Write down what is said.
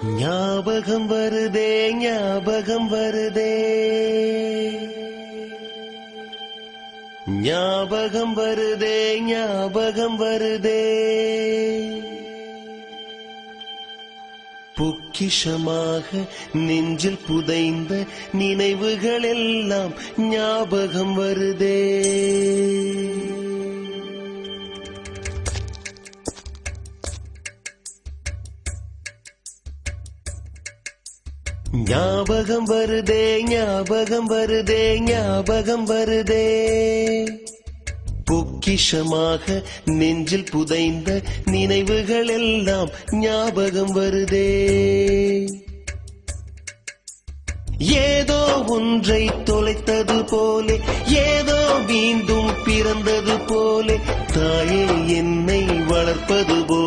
ஞாபகம் வருதே ஞாபகம் வருதே ஞாபகம் வருதே ஞாபகம் வருதே பொக்கிஷமாக நெஞ்சில் புதைந்த நினைவுகள் எல்லாம் ஞாபகம் வருதே ஞாபகம் வருதே ஞாபகம் வருதே ஞாபகம் வருதே பொக்கிஷமாக நெஞ்சில் புதைந்த நினைவுகள் எல்லாம் ஞாபகம் வருதே ஏதோ ஒன்றை தொலைத்தது போலே ஏதோ மீண்டும் பிறந்தது போலே தாயே என்னை வளர்ப்பது போலே